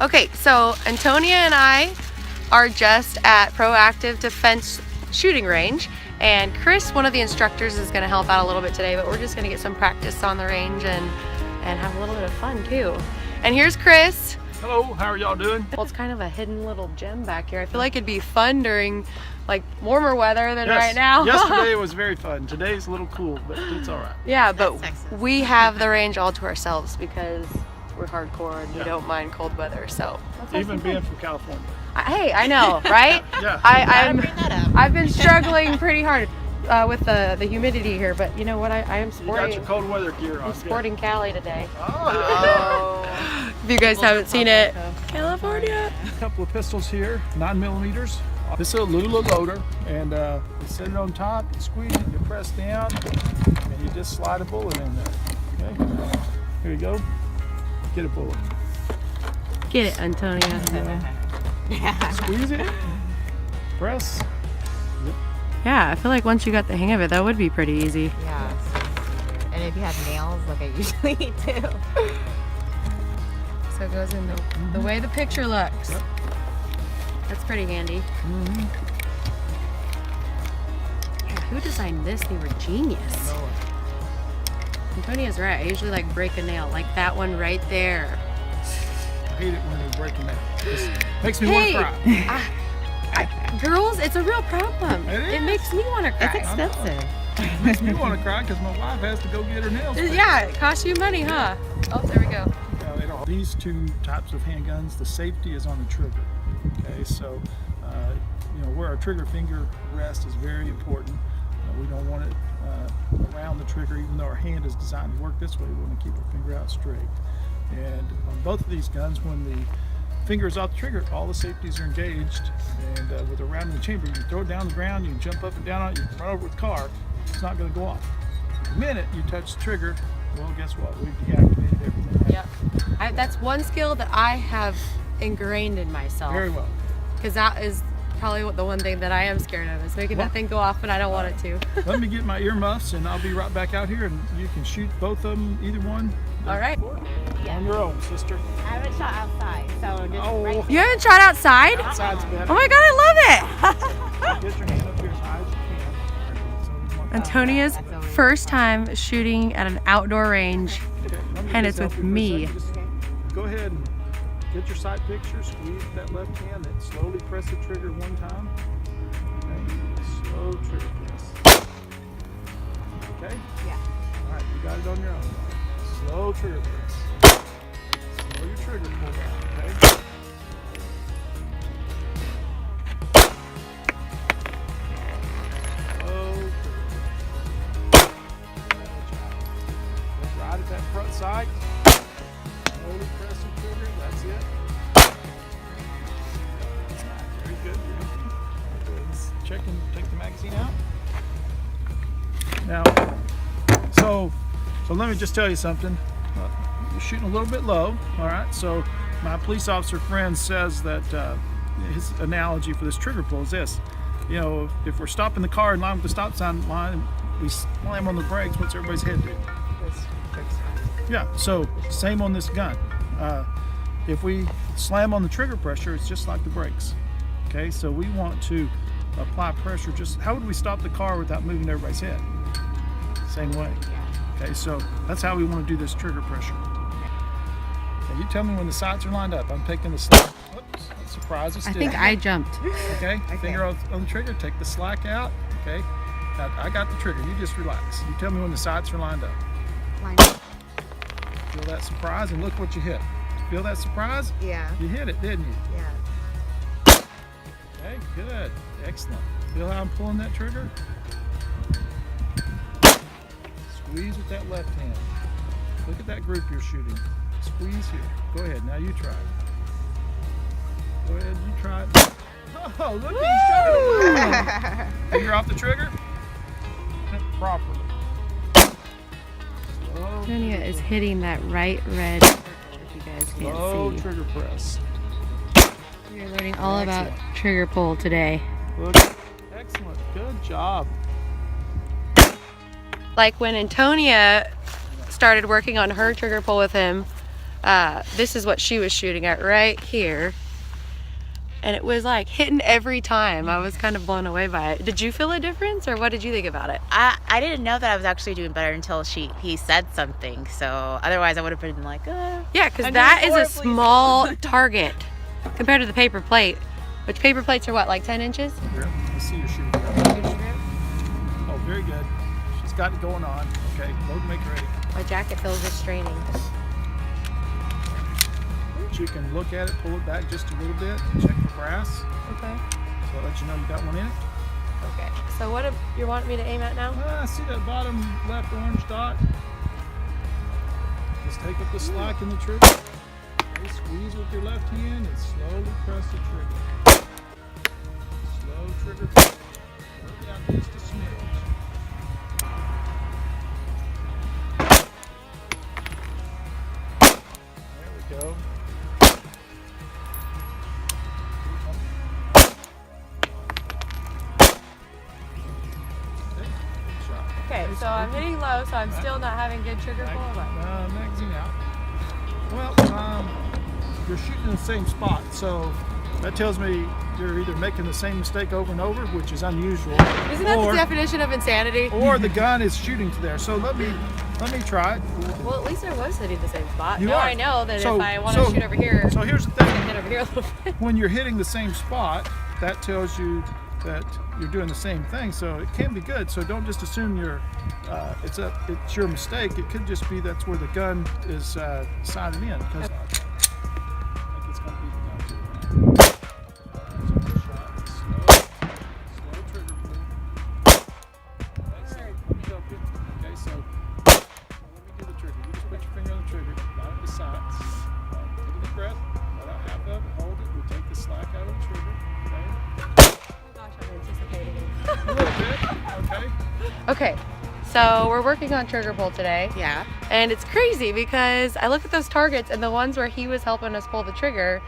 Okay, so Antonia and I are just at Proactive Defense Shooting Range, and Chris, one of the instructors, is going to help out a little bit today, but we're just going to get some practice on the range and have a little bit of fun too. And here's Chris. Hello, how are y'all doing? Well, it's kind of a hidden little gem back here. I feel like it'd be fun during like warmer weather than right now. Yesterday was very fun. Today's a little cool, but it's all right. Yeah, but we have the range all to ourselves because we're hardcore and we don't mind cold weather. So even being from California. Hey, I know, right? Yeah. I've been struggling pretty hard with the humidity here, but you know what? I am sporting. You got your cold weather gear on. I'm sporting Cali today. Oh. If you guys haven't seen it, California. A couple of pistols here, 9mm. This is a Lula loader, and you set it on top, you squeeze it, you press down, and you just slide a bullet in there. Okay. Here you go. Get a bullet. Get it, Antonia. Squeeze it. Press. Yep. Yeah, I feel like once you got the hang of it, that would be pretty easy. Yeah. And if you have nails, like I usually do. So it goes in the way the picture looks. Yep. That's pretty handy. Mm-hmm. Yeah, who designed this? They were genius. Antonia's right. I usually like break a nail, like that one right there. I hate it when they're breaking that. It makes me want to cry. Girls, it's a real problem. It makes me want to cry. It's expensive. It makes me want to cry because my wife has to go get her nails fixed. Yeah, it costs you money, huh? Oh, there we go. These two types of handguns, the safety is on the trigger. Okay, so you know where our trigger finger rests is very important. We don't want it around the trigger, even though our hand is designed to work this way. We want to keep our finger out straight. And on both of these guns, when the finger is off the trigger, all the safeties are engaged. And with a round in the chamber, you can throw it down the ground, you can jump up and down on it, you can run over with a car. It's not going to go off. The minute you touch the trigger, well, guess what? We've deactivated everything. Yep. That's one skill that I have ingrained in myself. Very well. Because that is probably the one thing that I am scared of, is making that thing go off when I don't want it to. Let me get my earmuffs and I'll be right back out here and you can shoot both of them, either one. All right. On your own, sister. I haven't shot outside, so just right. You haven't shot outside? Outside's better. Oh my God, I love it. Get your hand up here as high as you can. Antonia's first time shooting at an outdoor range, and it's with me. Go ahead and get your sight picture, squeeze that left hand, and slowly press the trigger one time. Okay. Slow trigger press. Okay? Yeah. All right, you got it on your own. Slow trigger press. Slow your trigger pull down, okay? Slow trigger. Look right at that front sight. Slowly press the trigger, that's it. Very good. Check and take the magazine out. Now, so let me just tell you something. You're shooting a little bit low, all right? So my police officer friend says that his analogy for this trigger pull is this. You know, if we're stopping the car in line with the stop sign line, we slam on the brakes. What's everybody's head do? Yeah, so same on this gun. If we slam on the trigger pressure, it's just like the brakes. Okay, so we want to apply pressure. Just how would we stop the car without moving everybody's head? Same way. Okay, so that's how we want to do this trigger pressure. Okay, you tell me when the sights are lined up. I'm taking the slack. Oops, surprise us. I think I jumped. Okay, finger on the trigger, take the slack out. Okay, now I got the trigger. You just relax. You tell me when the sights are lined up. Feel that surprise and look what you hit. Feel that surprise? Yeah. You hit it, didn't you? Yeah. Okay, good. Excellent. Feel how I'm pulling that trigger? Squeeze with that left hand. Look at that group you're shooting. Squeeze here. Go ahead, now you try it. Go ahead, you try it. Oh, look, you shot it. Finger off the trigger. Properly. Antonia is hitting that right red, if you guys can't Slow see. trigger press. We're learning all about trigger pull today. Look, excellent, good job. Like when Antonia started working on her trigger pull with him, This is what she was shooting at right here. And it was like hitting every time. I was kind of blown away by it. Did you feel a difference, or what did you think about it? I didn't know that I was actually doing better until he said something. So otherwise I would have been like, Yeah, because that is a small target compared to the paper plate. Which paper plates are what, like 10 inches? Here, let's see your shooting. Oh, very good. She's got it going on. Okay, load and make ready. My jacket feels restraining. You can look at it, pull it back just a little bit, check the brass. Okay. So I'll let you know you got one in it. Okay. So what you want me to aim at now? See that bottom left orange dot? Just take up the slack in the trigger. Okay, squeeze with your left hand and slowly press the trigger. Slow trigger pull. Slow it down just a smidge. There we go. Okay, so I'm hitting low, so I'm still not having good trigger pull. Magazine out. Well, you're shooting in the same spot, so that tells me you're either making the same mistake over and over, which is unusual. Isn't that the definition of insanity? Or the gun is shooting to there. So let me try it. Well, at least I was hitting the same spot. You now are. I know that So- if I want to shoot over here, So here's the thing. I can hit over here a little bit. When you're hitting the same spot, that tells you that you're doing the same thing. So it can be good. So don't just assume it's your mistake. It could just be that's where the gun is sighted in. Because I think it's going to be the gun too. So shot, slow trigger pull. Okay, so let me do the trigger. You just put your finger on the trigger, line it to sides. Take a deep breath, let out half of it, hold it. We'll take the slack out of the trigger. Okay. Gosh, I'm anticipating it. A little bit, okay. Okay, so we're working on trigger pull today. yeah. And it's crazy because I look at those targets and the ones where he was helping us pull the trigger,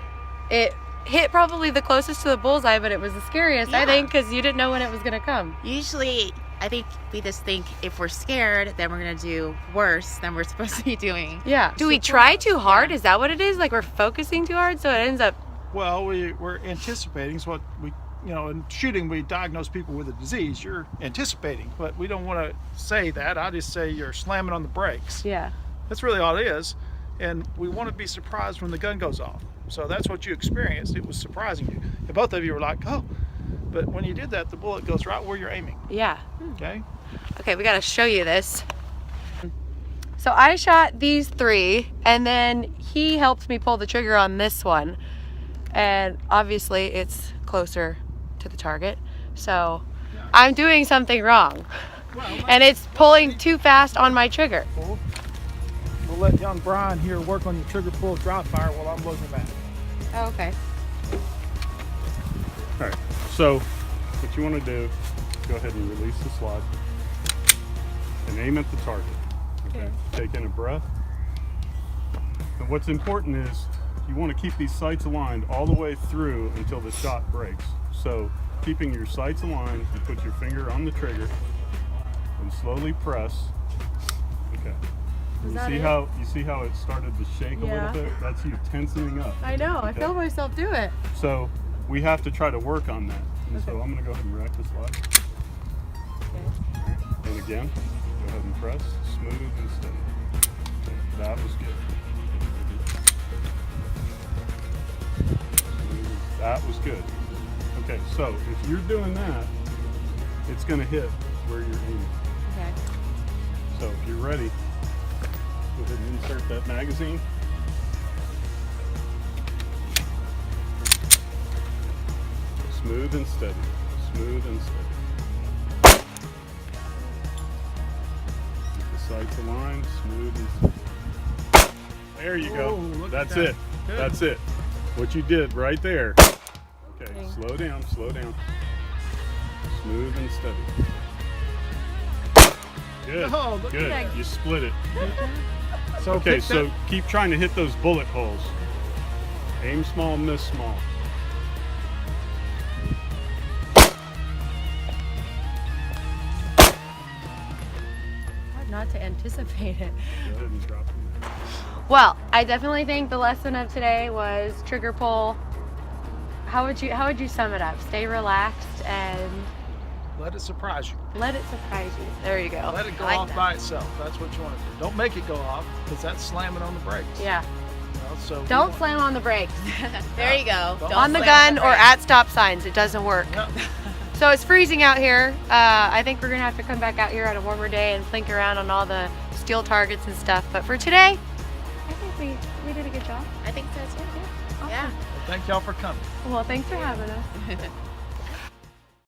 it hit probably the closest to the bullseye, but it was the scariest, I Yeah. think, because you didn't know when it was going to come. Usually, I think we just think if we're scared, then we're gonna do worse than we're supposed to be doing. Yeah. Do we try too hard? Is that what it is? Like we're focusing too hard, so it ends up... Well, we're anticipating. It's what we, in shooting, we diagnose people with a disease. You're anticipating, but we don't want to say that. I just say you're slamming on the brakes. Yeah. That's really all it is. And we want to be surprised when the gun goes off. So that's what you experienced. It was surprising you. And both of you were like, oh. But when you did that, the bullet goes right where you're aiming. Yeah. Okay? Okay, we got to show you this. So I shot these 3, and then he helped me pull the trigger on this one. And obviously it's closer to the target. So I'm doing something wrong. And it's pulling too fast on my trigger. We'll let young Brian here work on your trigger pull dry fire while I'm loading the mag. Oh, okay. All right, so what you want to do, go ahead and release the slide and aim at the target. Okay. Take in a breath. And what's important is you want to keep these sights aligned all the way through until the shot breaks. So keeping your sights aligned, you put your finger on the trigger and slowly press. Okay. Is You that see it? how it started to shake a Yeah. little bit? That's you tensioning up. I know, I feel myself do it. So we have to try to work on that. And so I'm going to go ahead and rack the slide. And again, go ahead and press, smooth and steady. Okay, that was good. That was good. Okay, so if you're doing that, it's going to hit where you're aiming. Okay. So if you're ready, go ahead and insert that magazine. Smooth and steady. Smooth and steady. Keep the sights aligned. Smooth and steady. There you Oh, go. look That's at that. it. Good. That's it. What you did right there. Okay, Okay. slow down. Slow down. Smooth and steady. Good. Oh, look at Good. that. You split it. So Okay, pick so that- keep trying to hit those bullet holes. Aim small, miss small. Hard not to anticipate it. Go ahead and drop them. Well, I definitely think the lesson of today was trigger pull. How would you sum it up? Stay relaxed and Let it surprise you. let it surprise you. There you go. Let it go I like off that. by itself. That's what you want to do. Don't make it go off, because that's slamming on the brakes. Yeah. You know, so we Don't want- slam on the brakes. There you go. Don't On the slam gun on or brakes. at stop signs. It doesn't work. Yeah. So it's freezing out here. I think we're gonna have to come back out here on a warmer day and plink around on all the steel targets and stuff. But for today, I think we did a good job. I think so too. Yeah. Well, thank y'all for coming. Well, thanks for having us.